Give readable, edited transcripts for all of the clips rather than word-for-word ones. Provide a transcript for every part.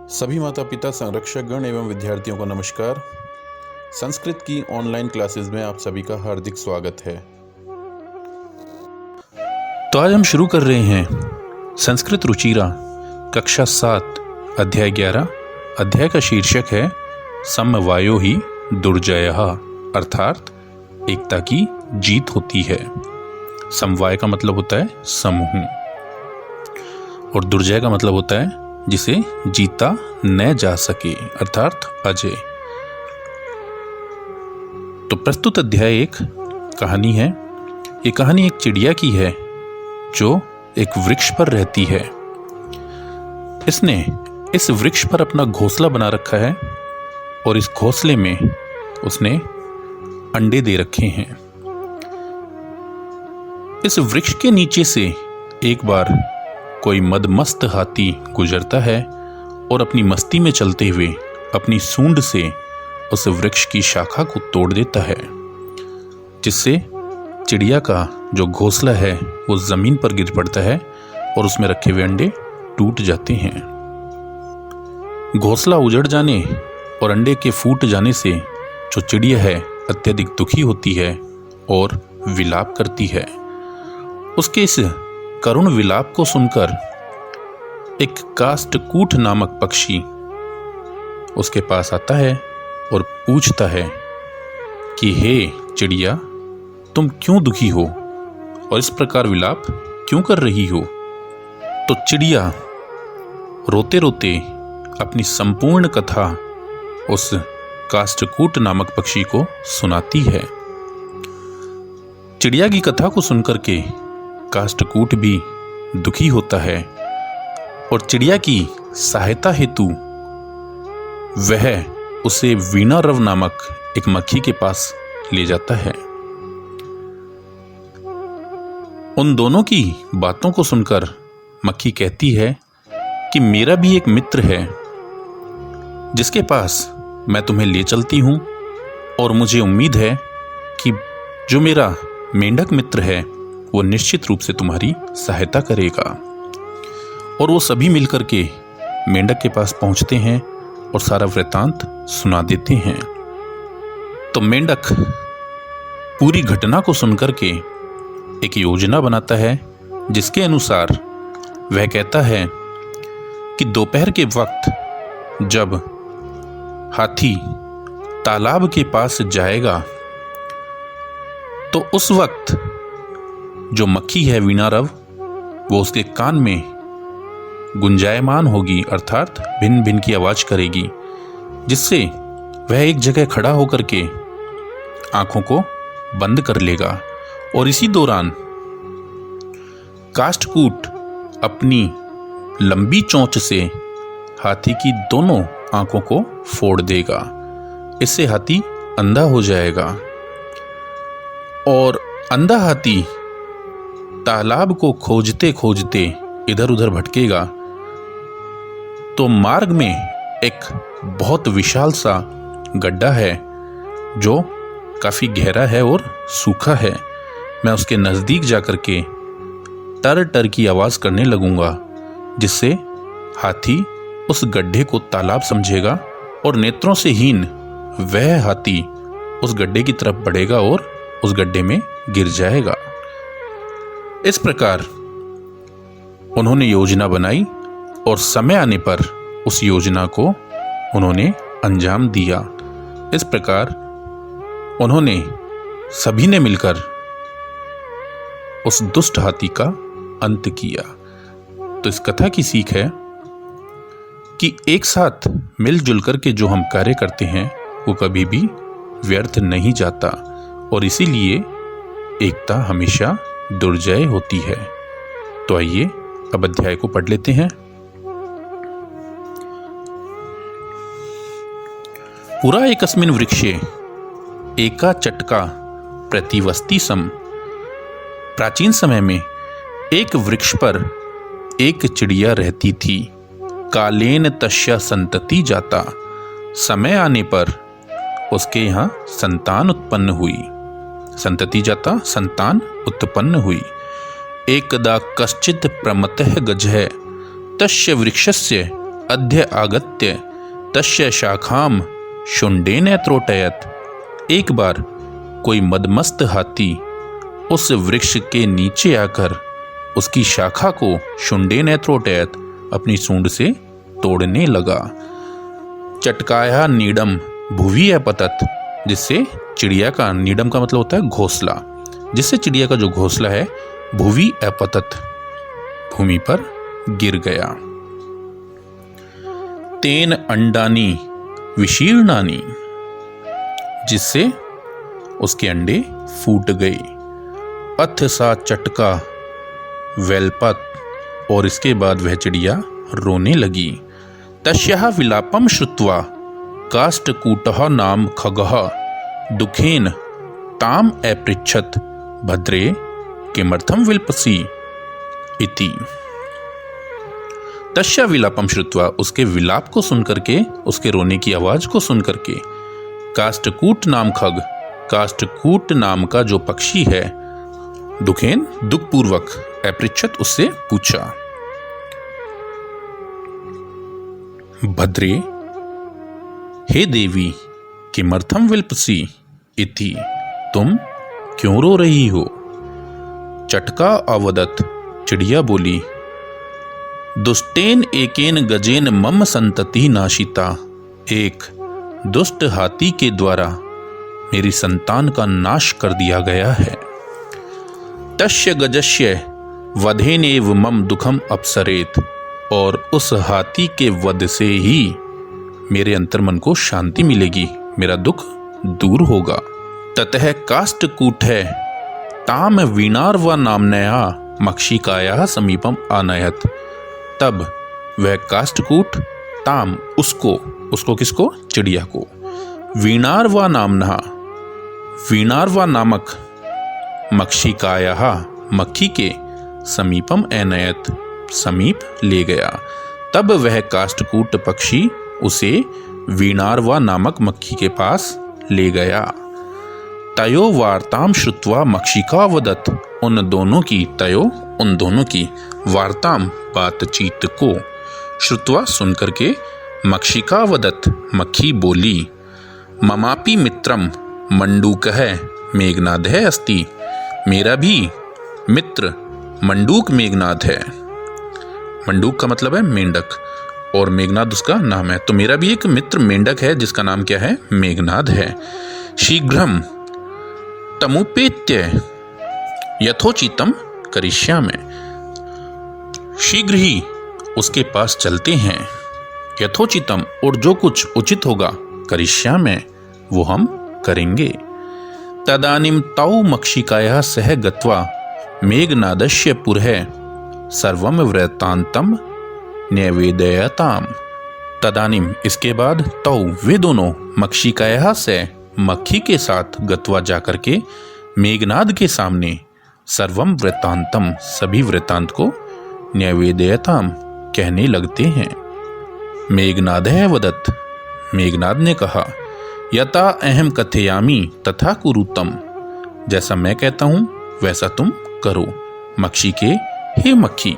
सभी माता पिता, संरक्षकगण एवं विद्यार्थियों को नमस्कार। संस्कृत की ऑनलाइन क्लासेस में आप सभी का हार्दिक स्वागत है। तो आज हम शुरू कर रहे हैं संस्कृत रुचिरा कक्षा 7 अध्याय 11। अध्याय का शीर्षक है समवायो ही दुर्जयः, अर्थात एकता की जीत होती है। समवाय का मतलब होता है समूह और दुर्जय का मतलब होता है जिसे जीता न जा सके, अर्थात अजय। तो प्रस्तुत अध्याय एक कहानी है। ये कहानी एक चिड़िया की है जो एक वृक्ष पर रहती है। इसने इस वृक्ष पर अपना घोंसला बना रखा है और इस घोंसले में उसने अंडे दे रखे हैं। इस वृक्ष के नीचे से एक बार कोई मदमस्त हाथी गुजरता है और अपनी मस्ती में चलते हुए अपनी सूंड से उस वृक्ष की शाखा को तोड़ देता है, जिससे चिड़िया का जो घोंसला है वो जमीन पर गिर पड़ता है और उसमें रखे हुए अंडे टूट जाते हैं। घोंसला उजड़ जाने और अंडे के फूट जाने से जो चिड़िया है अत्यधिक दुखी होती है और विलाप करती है। उसके इस करुण विलाप को सुनकर एक काष्ठकूट नामक पक्षी उसके पास आता है और पूछता है कि हे चिड़िया, तुम क्यों दुखी हो और इस प्रकार विलाप क्यों कर रही हो? तो चिड़िया रोते रोते अपनी संपूर्ण कथा उस काष्ठकूट नामक पक्षी को सुनाती है। चिड़िया की कथा को सुनकर के काष्ठकूट भी दुखी होता है और चिड़िया की सहायता हेतु वह उसे वीणारव नामक एक मक्खी के पास ले जाता है। उन दोनों की बातों को सुनकर मक्खी कहती है कि मेरा भी एक मित्र है जिसके पास मैं तुम्हें ले चलती हूं और मुझे उम्मीद है कि जो मेरा मेंढक मित्र है वो निश्चित रूप से तुम्हारी सहायता करेगा। और वो सभी मिलकर के मेंढक के पास पहुंचते हैं और सारा वृतांत सुना देते हैं। तो मेंढक पूरी घटना को सुनकर के एक योजना बनाता है, जिसके अनुसार वह कहता है कि दोपहर के वक्त जब हाथी तालाब के पास जाएगा तो उस वक्त जो मक्खी है वीणारव वो उसके कान में गुंजायमान होगी, अर्थात भिन्न भिन्न की आवाज करेगी, जिससे वह एक जगह खड़ा होकर के आंखों को बंद कर लेगा। और इसी दौरान काष्ठकूट अपनी लंबी चोंच से हाथी की दोनों आंखों को फोड़ देगा। इससे हाथी अंधा हो जाएगा और अंधा हाथी तालाब को खोजते खोजते इधर उधर भटकेगा तो मार्ग में एक बहुत विशाल सा गड्ढा है जो काफी गहरा है और सूखा है। मैं उसके नजदीक जाकर के टर टर की आवाज करने लगूंगा, जिससे हाथी उस गड्ढे को तालाब समझेगा और नेत्रों से हीन वह हाथी उस गड्ढे की तरफ बढ़ेगा और उस गड्ढे में गिर जाएगा। इस प्रकार उन्होंने योजना बनाई और समय आने पर उस योजना को उन्होंने अंजाम दिया। इस प्रकार उन्होंने सभी ने मिलकर उस दुष्ट हाथी का अंत किया। तो इस कथा की सीख है कि एक साथ मिलजुल कर के जो हम कार्य करते हैं वो कभी भी व्यर्थ नहीं जाता और इसीलिए एकता हमेशा दुर्जय होती है। तो आइए अब अध्याय को पढ़ लेते हैं। पुरा एकस्मिन् वृक्षे एका चटका प्रतिवस्ति सम। प्राचीन समय में एक वृक्ष पर एक चिड़िया रहती थी। कालेन तस्या संतति जाता। समय आने पर उसके यहाँ संतान उत्पन्न हुई। संतति जाता, संतान उत्पन्न हुई। एकदा कश्चित् प्रमतः गजः तस्य वृक्षस्य अद्य आगत्य तस्य शाखाम शुंडेन त्रोटयत। एक बार कोई मदमस्त हाथी उस वृक्ष के नीचे आकर उसकी शाखा को शुंडेन त्रोटयत अपनी सूंड से तोड़ने लगा। चटकाया नीडम भुवि अपतत, जिससे चिड़िया का, नीडम का मतलब होता है घोंसला, जिससे चिड़िया का जो घोंसला है भुवि अपतत, भूमि पर गिर गया। तेन अंडानी विशीर्णानी, जिससे उसके अंडे फूट गए। अथ सा चटका वेलपत, और इसके बाद वह चिड़िया रोने लगी। तस्याः विलापम श्रुत्वा काष्ठकूटः नाम खगः दुखेन ताम अपृच्छत भद्रे किमर्थम विलपसि इति। तस्या विलापम श्रुत्वा, उसके विलाप को सुनकर के, उसके रोने की आवाज को सुनकर के, काष्ठकूट नाम खग, काष्ठकूट नाम का जो पक्षी है, दुखेन दुखपूर्वक, अपृच्छत उससे पूछा, भद्रे हे देवी किमर्थम विलपसि इति, तुम क्यों रो रही हो। चटका अवदत, चिड़िया बोली, दुष्टेन एकेन गजेन मम संतति नाशिता, एक दुष्ट हाथी के द्वारा मेरी संतान का नाश कर दिया गया है। तस्य गजस्य वधेनेव मम दुखम अपसरेत, और उस हाथी के वध से ही मेरे अंतर्मन को शांति मिलेगी, मेरा दुख दूर होगा। ततः काष्ठकूट है ताम वीणार्वा नामनया मक्षिकाया समीपम आनयत, तब वह काष्ठकूट ताम, उसको किसको, चिड़िया को, वीणार्वा नामना, वीणार्वा नामक मक्षिकाया, मक्खी के, समीपम अनयत, समीप ले गया। तब वह काष्ठकूट पक्षी उसे वीणार्वा नामक मक्खी के पास ले गया। तयो वार्ताम श्रुत्वा मक्षिका वदत, उन दोनों की वार्ताम, बातचीत को, श्रुत्वा सुनकर के, मक्षिका वदत, मक्खी बोली, ममापि मित्रम मंडूकः मेघनादः अस्ति, मेरा भी मित्र मंडूक मेघनाद है। मंडूक का मतलब है मेंढक और मेघनाद उसका नाम है, तो मेरा भी एक मित्र मेंढक है जिसका नाम क्या है, मेघनाद है। शीघ्रम तमुपेत्य यथोचितम करिष्यामि, शीघ्र ही उसके पास चलते हैं, यथोचितम, और जो कुछ उचित होगा, करिष्यामि, वो हम करेंगे। तदानीम तौ मक्षिकायाः सह गत्वा मेघनादस्य पुरः सर्वम वृत्तांतम न्यवेदयताम। तदानीम, इसके बाद, तौ, वे दोनों, मक्षिकायाः से, मक्खी के साथ, गत्वा जाकर के, मेघनाद के सामने, सर्वम वृत्तांतम, सभी वृत्तांत को, न्यवेदयताम, कहने लगते हैं। मेघनादः वदत, मेघनाद ने कहा, यथा अहम कथयामि तथा कुरुतम, जैसा मैं कहता हूं वैसा तुम करो। मक्षी के, हे मक्खी,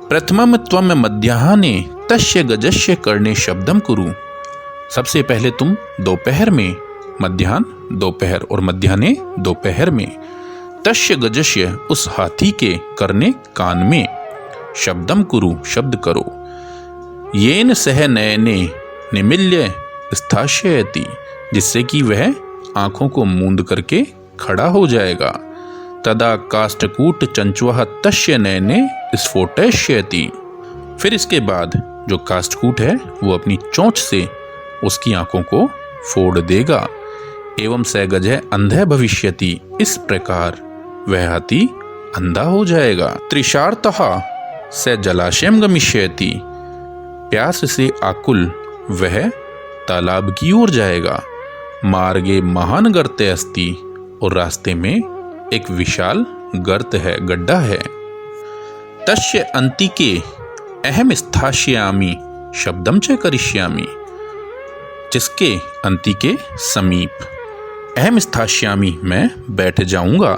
प्रथमम त्वम मध्याह्ने तस्य गजस्य कर्णे शब्दम कुरु, सबसे पहले तुम दोपहर में, मध्याह्न दोपहर और मध्याह्ने दोपहर में, तस्य गजस्य उस हाथी के, कर्णे कान में, शब्दम कुरु शब्द करो, येन सह नयने निमिल्य स्थास्यति, जिससे कि वह आंखों को मूंद करके खड़ा हो जाएगा। तदा काष्ठकूट चंचुः तस्य नयने स्फोटयिष्यति, फिर इसके बाद जो काष्ठकूट है वो अपनी चोंच से उसकी आंखों को फोड़ देगा। एवं स गजः अंधः भविष्यति, इस प्रकार वह हाथी अंधा हो जाएगा। तृषार्तः स जलाशयम गमिष्यति, प्यास से आकुल वह तालाब की ओर जाएगा। मार्गे महान गर्ते अस्ति, और रास्ते में एक विशाल गर्त है, गड्ढा है। तस्य अंतिके अहम स्थास्यामि शब्दम च करिष्यामि, जिसके अंतिके समीप, अहम स्थास्यामि मैं बैठ जाऊंगा,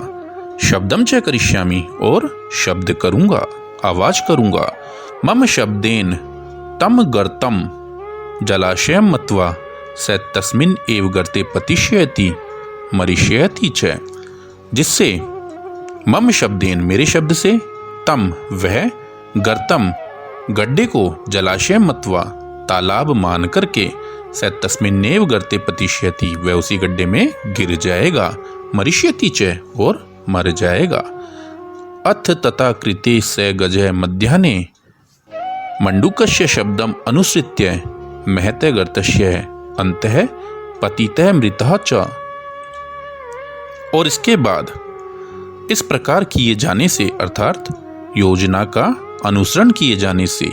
शब्दम च करिष्यामि और शब्द करूंगा, आवाज करूंगा। मम शब्देन तम गर्तम जलाशयम मत्वा स तस्मिन् एव गर्ते पतिष्यति मरिष्यति च, जिससे मम शब्देन मेरे शब्द से, तम वह, गर्तम गड्ढे को, जलाशय मत्वा तालाब मान करके, स तस्मिन्नेव गर्ते पतिष्यति वह उसी गड्ढे में गिर जाएगा, मरिष्यति च और मर जाएगा। अथ तथा कृते स गजः मध्याह्ने मंडूकस्य शब्दम अनुसृत्य महते गर्तस्य अंतः पतितः मृतः च। और इसके बाद इस प्रकार किए जाने से अर्थात योजना का अनुसरण किए जाने से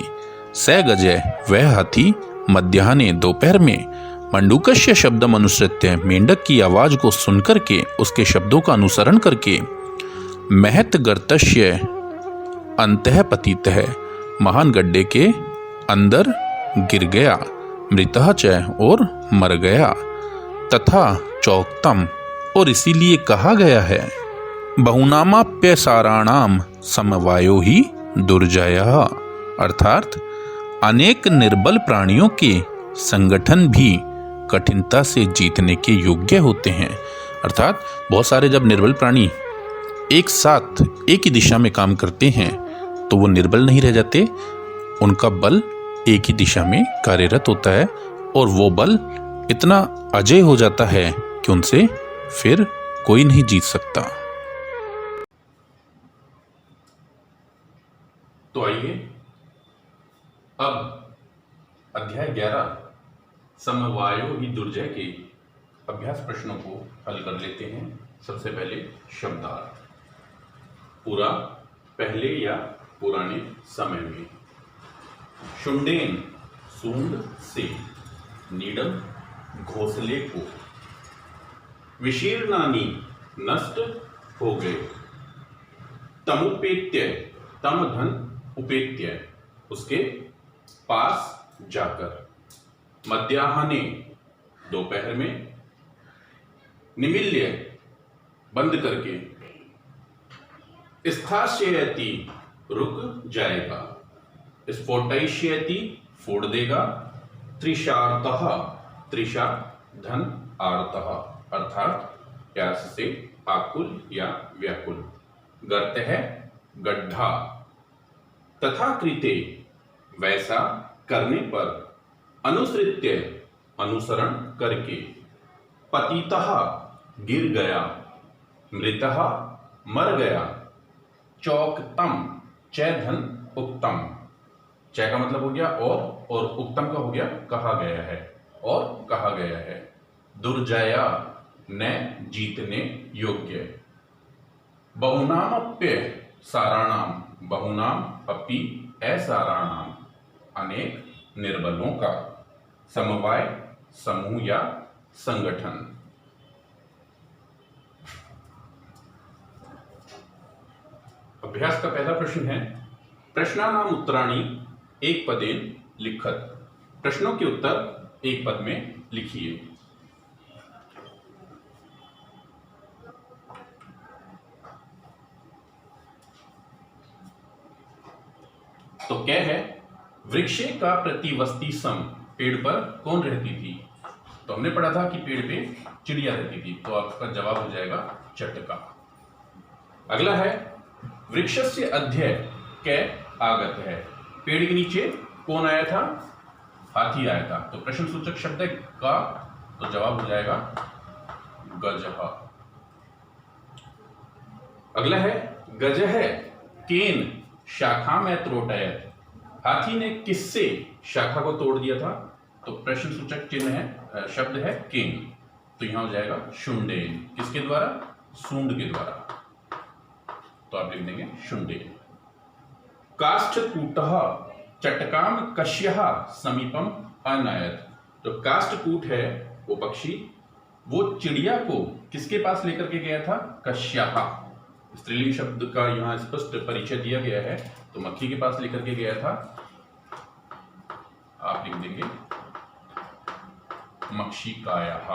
स गजः वह हाथी मध्याह्ने दोपहर में मंडूकस्य शब्दम अनुसृत्य मेंढक की आवाज को सुनकर के उसके शब्दों का अनुसरण करके महत गर्तस्य अंतः पतितः महान गड्ढे के अंदर गिर गया, मृतः च और मर गया। तथा चौक्तम और इसीलिए कहा गया है बहुनामाप्यसाराणाम समवायो ही दुर्जयः, अर्थात अनेक निर्बल प्राणियों के संगठन भी कठिनता से जीतने के योग्य होते हैं। अर्थात बहुत सारे जब निर्बल प्राणी एक साथ एक ही दिशा में काम करते हैं तो वो निर्बल नहीं रह जाते, उनका बल एक ही दिशा में कार्यरत होता है और वो बल इतना अजेय हो जाता है कि उनसे फिर कोई नहीं जीत सकता। तो आइए अब अध्याय 11 समवायो ही दुर्जय के अभ्यास प्रश्नों को हल कर लेते हैं। सबसे पहले शब्दार्थ। पूरा, पहले या पुराने समय में। शुंडेन सूंड से, नीडम घोंसले को, विशीर्णानी नष्ट हो गए, तमुपेत्य तम धन उपेत्य उसके पास जाकर, मध्याह्ने दोपहर में, निमिल्य बंद करके, स्थास्यति रुक जाएगा, स्फोटयिष्यति फोड़ देगा, त्रिशार्तः त्रिशा धन आर्तः अर्थात प्यास से आकुल या व्याकुल, गर्तः गड्ढा, तथा कृते वैसा करने पर, अनुसृत्य अनुसरण करके, पतितः गिर गया, मृतः मर गया, चौक्तम चै धन उक्तम, चै का मतलब हो गया और उक्तम का हो गया कहा गया है और कहा गया है, दुर्जया न जीतने योग्य, बहुनामप्य साराणाम, बहुनाम अपि असाराणाम अनेक निर्बलों का, समवाय समूह या संगठन। अभ्यास का पहला प्रश्न है प्रश्नानाम उत्तराणि एक पदेन लिखत, प्रश्नों के उत्तर एक पद में लिखिए। तो क्या है, वृक्षे का प्रतिवस्ती सम, पेड़ पर कौन रहती थी? तो हमने पढ़ा था कि पेड़ पे चिड़िया रहती थी, तो आपका जवाब हो जाएगा चटका। अगला है वृक्षस्य अध्य कै आगत है, पेड़ के नीचे कौन आया था? हाथी आया था, तो प्रश्न सूचक शब्द है का, तो जवाब हो जाएगा गजः। अगला है गजः केन शाखा में त्रोटयत, हाथी ने किससे शाखा को तोड़ दिया था? तो प्रश्न सूचक चिन्ह है, शब्द है केन, तो यहां हो जाएगा शुंडेन, किसके द्वारा? सूंड के द्वारा, तो आप लिख देंगे शुंडेन। काष्ठकूटः चटकाम कश्यः समीपम अनयत, तो काष्ठकूट है वो पक्षी, वो चिड़िया को किसके पास लेकर के गया था? कश्यः, स्त्रीलिंग शब्द का यहां स्पष्ट परिचय दिया गया है, तो मक्खी के पास लेकर के गया था, आप लिख देंगे मक्षिकायाः।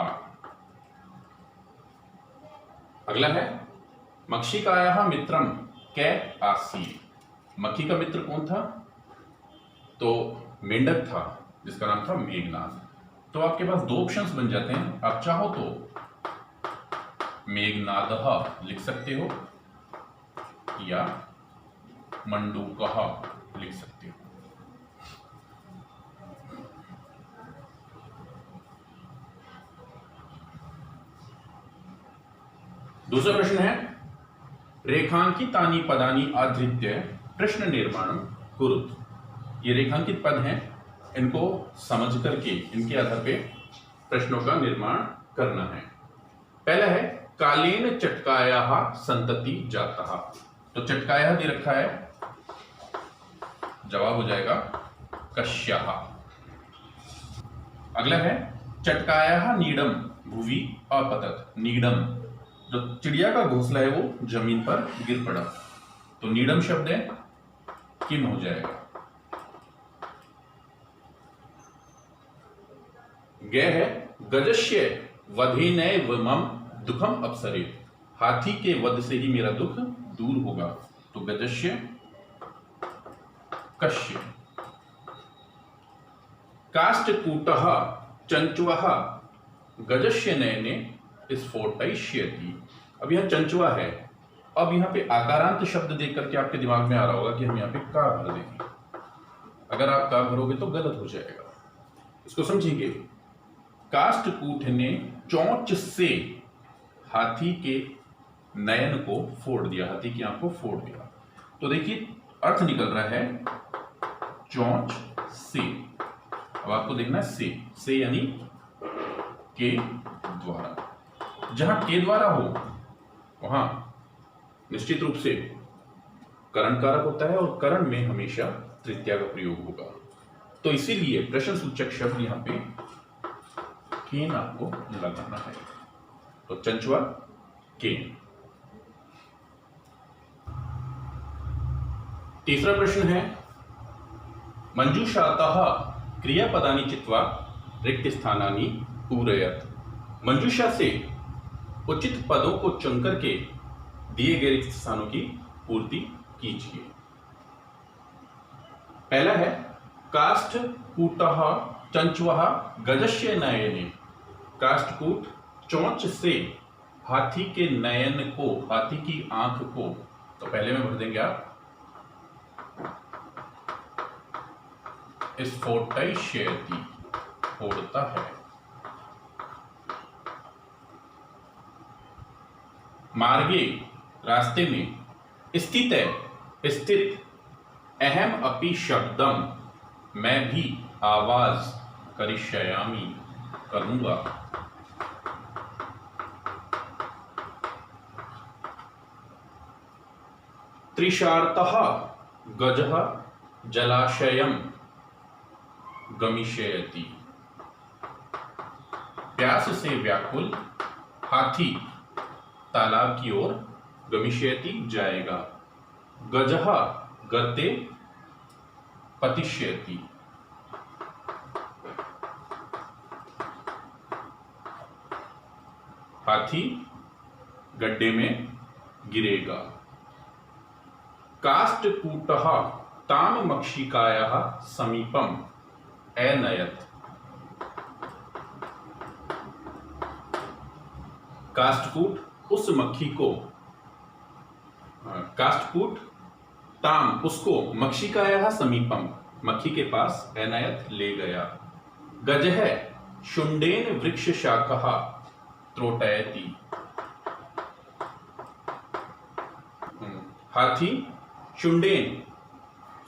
अगला है मक्षिकायाः मित्रम कै आसीत्, मक्खी का मित्र कौन था? तो मेंढक था जिसका नाम था मेघनाद। तो आपके पास दो ऑप्शंस बन जाते हैं। आप चाहो तो मेघनादः लिख सकते हो या मंडूकः लिख सकते हो। दूसरा प्रश्न है, रेखांकितानि पदानि आधृत्य प्रश्न निर्माणम कुरुत। ये रेखांकित पद हैं, इनको समझ करके इनके आधार पे प्रश्नों का निर्माण करना है। पहला है, कालेन चटकायाः संतति जातः। तो चटकायाः दे रखा है, जवाब हो जाएगा कश्यः। अगला है, चटकायाः नीडम भुवि अपतत। नीडम, जो चिड़िया का घोंसला है वो जमीन पर गिर पड़ा, तो नीडम शब्द है, किम हो जाएगा। ग है, गजस्य वधेनैवमं दुखम अपसरेत्। हाथी के वध से ही मेरा दुख दूर होगा, तो गजस्य कश्य। काष्ठकूटः चंचुवः गजस्य नयने स्फोटयिष्यति। अब यह चंचुआ है। अब यहाँ पे आकारांत शब्द देख करके आपके दिमाग में आ रहा होगा कि हम यहाँ पे का भर देंगे। अगर आप का भरोगे तो गलत हो जाएगा, इसको समझिए। काष्ठकूट ने चोंच से हाथी के नयन को फोड़ दिया, हाथी की आंख को फोड़ दिया। तो देखिए अर्थ निकल रहा है चोंच से। अब आपको देखना है से यानी के द्वारा। जहां के द्वारा हो वहां निश्चित रूप से करण कारक होता है और करण में हमेशा तृतीया का प्रयोग होगा। तो इसीलिए प्रश्न सूचक शब्द यहां पे केन आपको लगाना है। तो चंचुआ केन। तीसरा प्रश्न है, मंजूषातः क्रियापदानि चित्वा रिक्त स्थानानि पूरयत। मंजूषा से उचित पदों को चुनकर के दिए गए रिक्त स्थानों की पूर्ति कीजिए। पहला है, काष्ठकूटः चंचुवः गजस्य नयने। काष्ठकूट चोंच से हाथी के नयन को, हाथी की आंख को, तो पहले में भर देंगे आप स्फोटयिष्यति, फोड़ता है। मार्गे रास्ते में, स्थित अहम अपि शब्दम, मैं भी आवाज करिष्यामि, करूंगा। तृषार्तः गजः जलाशयम गमिष्यति। प्यास से व्याकुल हाथी तालाब की ओर गमिष्यति जाएगा। गजः गर्ते पतिष्यति। हाथी गड्ढे में गिरेगा। काष्ठकूटः ताम मक्षिकायाः समीपम अनयत। काष्ठकूट उस मक्खी को, काष्ठकूट ताम उसको, मक्षिकायाः समीपम मक्खी के पास, अनयत ले गया। गजः शुंडेन वृक्ष शाखः त्रोटयति। हाथी शुंडेन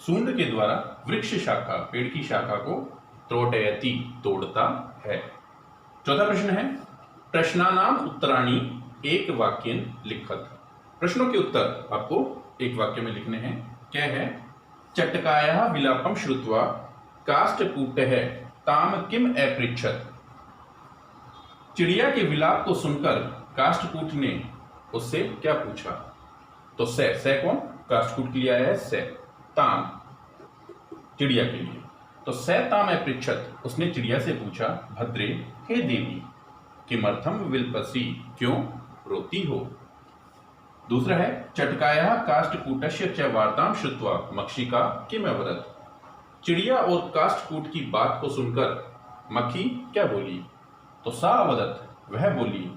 सूंड के द्वारा वृक्ष शाखा, पेड़ की शाखा को त्रोटयति तोड़ता है। चौथा प्रश्न है, प्रश्नानाम उत्तराणि एक वाक्येन लिखत। प्रश्नों के उत्तर आपको एक वाक्य में लिखने हैं। क्या है? चटकायाः विलापम श्रुत्वा काष्ठकूटः ताम किम अपृच्छत। चिड़िया के विलाप को सुनकर काष्ठकूट ने उससे क्या पूछा? तो से कौन? काष्ठकूट के लिए आया है से। ताम चिड़िया के लिए, तो से ताम अपृच्छत, उसने चिड़िया से पूछा, भद्रे हे देवी किमर्थम विलपसि, क्यों रोती हो। दूसरा है, चटकायाः काष्ठकूटस्य च वार्तां श्रुत्वा मक्षिका किम अवदत्। चिड़िया और काष्ठकूट की बात को सुनकर मक्खी क्या बोली? तो सा अवदत्, वह बोली,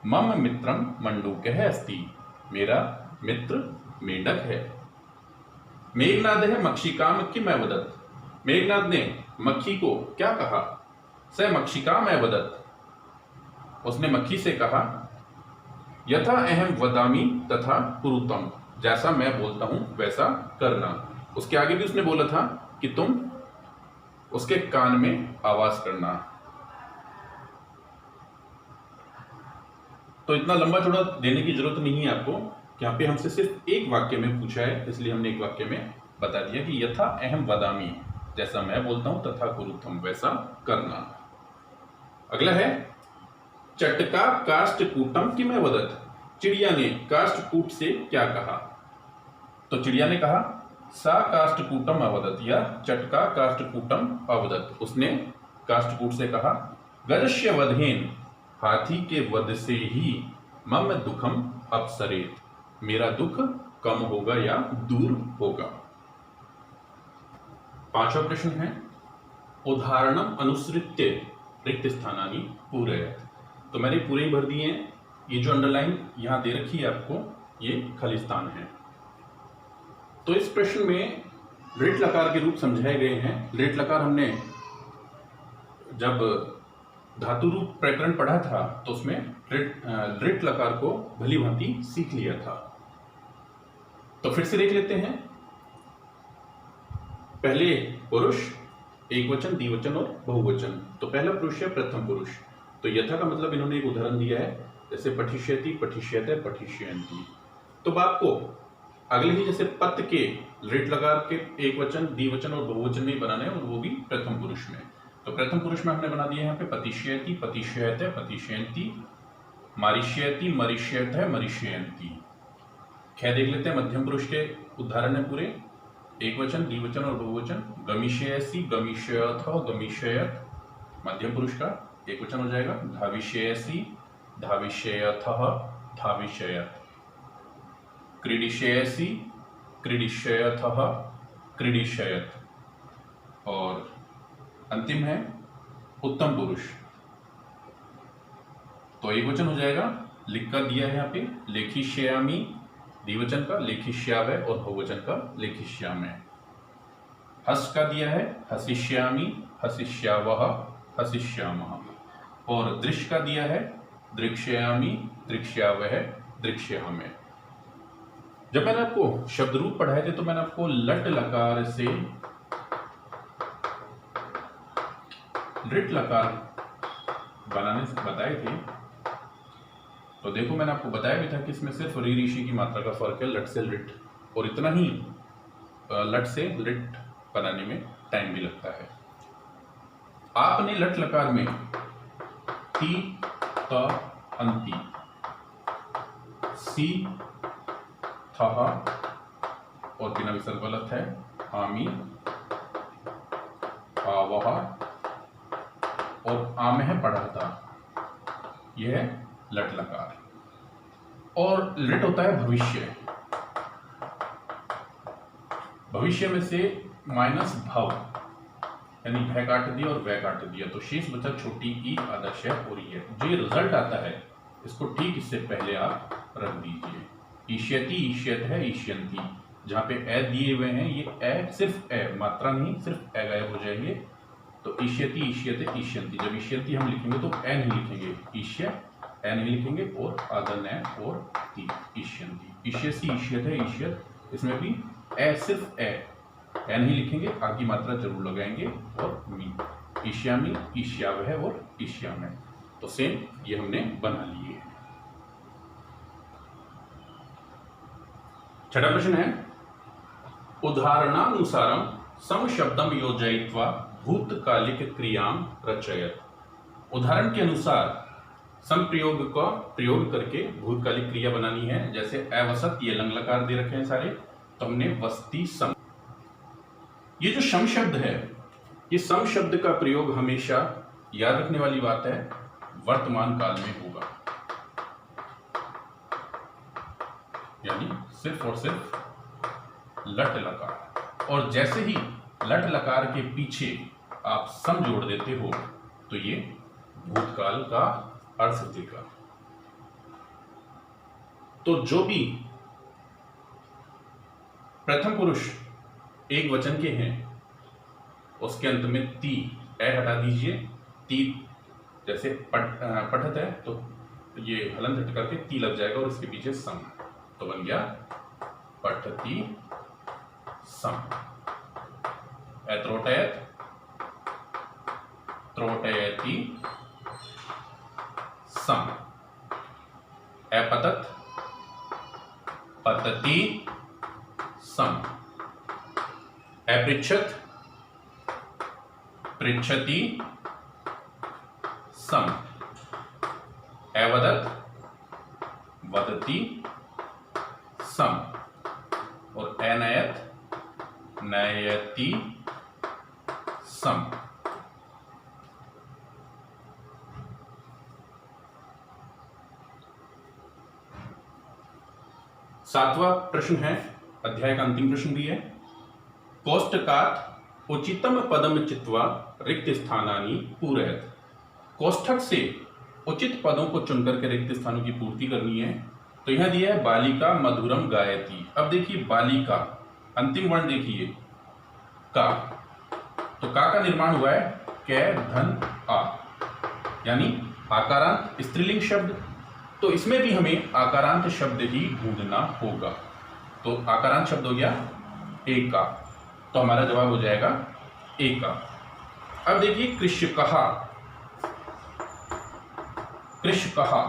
मम मित्रम मंडूकः अस्ति, मेरा मित्र मेंढक है। मेघनादः मक्षिकाम किम अवदत्, मेघनाद ने मक्खी को क्या कहा? स मक्षिकाम अवदत्, उसने मक्खी से कहा, यथा अहम वदामि तथा कुरुतम, जैसा मैं बोलता हूं वैसा करना। उसके आगे भी उसने बोला था कि तुम उसके कान में आवाज करना। तो इतना लंबा चौड़ा देने की जरूरत नहीं है आपको, यहाँ पे हमसे सिर्फ एक वाक्य में पूछा है, इसलिए हमने एक वाक्य में बता दिया कि यथा अहम वदामि, जैसा मैं बोलता हूं, तथा कुरुतम, वैसा करना। अगला है चटका काष्ठकूटम किम अवदत्, चिड़िया ने काष्ठकूट से क्या कहा? तो चिड़िया ने कहा, सा काष्ठकूटम अवदत्, या चटका काष्ठकूटम अवदत्, उसने काष्ठकूट से कहा, गजस्य वधेन, हाथी के वध से ही मम दुखम अपसरेत, मेरा दुख कम होगा या दूर होगा। पांचवा प्रश्न है, उदाहरणम अनुसृत्य रिक्त स्थानानि पूरयत। तो मैंने पूरे ही भर दिए हैं, ये जो अंडरलाइन यहां दे रखी है आपको, ये खाली स्थान है। तो इस प्रश्न में लृट लकार के रूप समझाए गए हैं। लृट लकार हमने जब धातु रूप प्रकरण पढ़ा था तो उसमें लृट लकार को भली भांति सीख लिया था। तो फिर से देख लेते हैं। पहले पुरुष, एक वचन, द्विवचन और बहुवचन। तो पहला पुरुष है प्रथम पुरुष। तो यथा का मतलब इन्होंने एक उदाहरण दिया है, जैसे पठिष्यति, पठिष्यते, पठिष्यन्ति। तो बात को अगले ही जैसे पत के लृट लकार के एक वचन, द्विवचन और बहुवचन में बनाने हैं, और वो भी प्रथम पुरुष में। तो प्रथम पुरुष में हमने बना दिया यहाँ पे पतिष्यति, पतिष्यते, पतिष्यन्ति, मारिष्यति, मरिष्यतः, मरिष्यन्ति। ख्या देख लेते हैं। मध्यम पुरुष के उदाहरण है पूरे, एक वचन, द्विवचन और बहुवचन। गमिष्यसि, गमिष्यथः, गमिष्यत, मध्यम पुरुष का एक वचन हो जाएगा। धाविष्यसि, धाविष्यथः, धाविष्यत। क्रीडिष्यसि, क्रीडिष्यथः, क्रीडिष्यत। और अंतिम है उत्तम पुरुष। तो एक वचन हो जाएगा, लिख का दिया है यहाँ पे, लेखिष्यामि, द्विवचन का लेखिष्यावै और बहुवचन का लेखिष्यामि। हस का दिया है, हसिष्यामि, हसिष्यावः, हसिष्यामः। और दृश्य का दिया है, दृक्ष्यामि, दृक्ष्यावः, दृक्ष्यामि। जब मैंने आपको शब्द रूप पढ़ाए थे तो मैंने आपको लट लकार से लृट लकार बनाने से बताए थे। तो देखो मैंने आपको बताया भी था कि इसमें सिर्फ री ऋषि की मात्रा का फर्क है, लट से लृट, और इतना ही लट से लृट बनाने में टाइम भी लगता है। आपने लट लकार में ती, त, अंति, सी, थहा और बिना विसर्ग गलत है, आमी, आवहा और आमह पढ़ा था, यह है लट लकार। और लृट होता है भविष्य। भविष्य में से माइनस भव, यानी भय काट दिया और वह काट दिया, तो शेष बचा छोटी ई, आदर्श है और ये जो रिजल्ट आता है इसको ठीक इससे पहले आप रख दीजिए। ईष्यति, ईष्यत है, ईष्यंती। जहां पे ए दिए हुए हैं, ये ए सिर्फ ए, मात्रा नहीं, सिर्फ ए गायब हो जाएंगे। तो ईष्यति, ईष्यते, ईष्यंती। जब ईष्यति हम लिखेंगे तो ए नहीं लिखेंगे, ईष्य ए नहीं लिखेंगे, और आदन है और ती, ईष्यंती। ईष्यसी, ईष्यते, ईष्यत, इसमें भी ए सिर्फ ए नहीं लिखेंगे, आगे मात्रा जरूर लगाएंगे, और मी, ईष्यामी, ईष्यावह और ईष्यामय। तो सेम ये हमने बना लिए। छठा प्रश्न है, उदाहरणानुसारम सम शब्दम योजयित्वा भूतकालिक क्रियाम रचयत। उदाहरण के अनुसार सम प्रयोग का प्रयोग करके भूतकालिक क्रिया बनानी है। जैसे अवसत, ये लंग लकार दे रखे हैं सारे, तो हमने वस्ती सम। ये जो सम शब्द है, ये सम शब्द का प्रयोग हमेशा याद रखने वाली बात है, वर्तमान काल में होगा, यानी सिर्फ और सिर्फ लट लकार। और जैसे ही लट लकार के पीछे आप सम जोड़ देते हो तो ये भूतकाल का अर्थ देगा। तो जो भी प्रथम पुरुष एक वचन के हैं उसके अंत में ती ए हटा दीजिए। ती जैसे पठत है तो ये हलंत हट करके ती लग जाएगा और इसके पीछे सम, तो बन गया पठती सम। एत्रोटयत त्रोटयति सम। अपतत पतति सम। अपृच्छत पृच्छति सम। अवदत् वदति सम। और अनयत नयति सम। सातवां प्रश्न है, अध्याय का अंतिम प्रश्न भी है। कोष्टकात् उचितम पदम चित्वा रिक्त स्थानानि पूरयत। कोष्ठक से उचित पदों को चुनकर के रिक्त स्थानों की पूर्ति करनी है। तो यहां दिया है बालिका मधुरम गायति। अब देखिए बालिका, अंतिम वर्ण देखिए का, तो का निर्माण हुआ है कै धन आ, यानी आकारांत स्त्रीलिंग शब्द। तो इसमें भी हमें आकारांत शब्द ही ढूंढना होगा। तो आकारांत शब्द हो गया एका, तो हमारा जवाब हो जाएगा एका। अब देखिए कृषकहा, कृषकहा,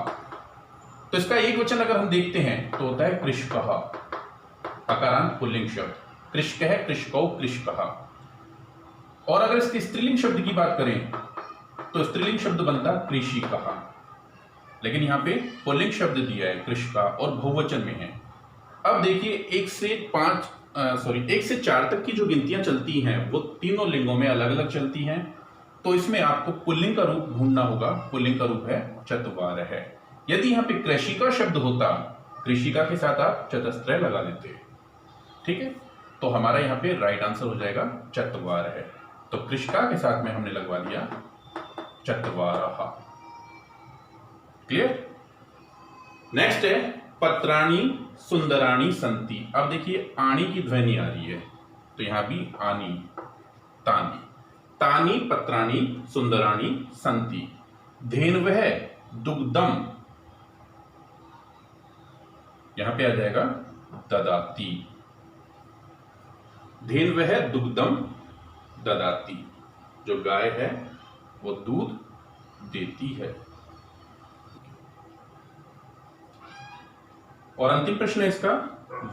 तो इसका एक वचन अगर हम देखते हैं तो होता है कृषकहा, आकारांत पुल्लिंग शब्द। कृषक है, कृषकौ, कृषकहा। और अगर इसके स्त्रीलिंग शब्द की बात करें तो स्त्रीलिंग शब्द बनता कृषिकहा, लेकिन यहां पे पुल्लिंग शब्द दिया है कृषका और बहुवचन में है। अब देखिए 1 से 4 तक की जो गिनतियां चलती हैं वो तीनों लिंगों में अलग अलग चलती हैं। तो इसमें आपको पुल्लिंग का रूप ढूंढना होगा। पुल्लिंग का रूप है चत्वार है। यदि यहाँ पे कृषिका शब्द होता, कृषिका के साथ आप चतस्त्रय लगा देते, ठीक है, तो हमारा यहाँ पे राइट आंसर हो जाएगा चत्वार है। तो कृषिका के साथ में हमने लगवा दिया चत्वारहा। क्लियर। नेक्स्ट है पत्राणि सुंदराणि संति। अब देखिए आणी की ध्वनि आ रही है, तो यहां भी आनी, तानी। तानी पत्राणि सुंदराणि संति। धेन्वः दुग्धम, यहां पे आ जाएगा ददाति। धेन्वः दुग्धम ददाति, जो गाय है वो दूध देती है। और अंतिम प्रश्न है इसका,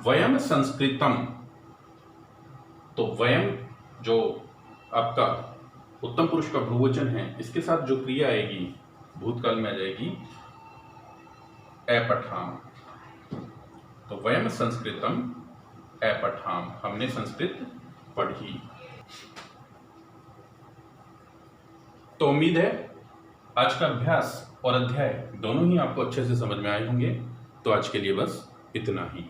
वयम संस्कृतम। तो वयम जो आपका उत्तम पुरुष का बहुवचन है, इसके साथ जो क्रिया आएगी भूतकाल में आ जाएगी अपठाम। तो वयम संस्कृतम अपठाम, हमने संस्कृत पढ़ी। तो उम्मीद है आज का अभ्यास और अध्याय दोनों ही आपको अच्छे से समझ में आए होंगे। तो आज के लिए बस इतना ही।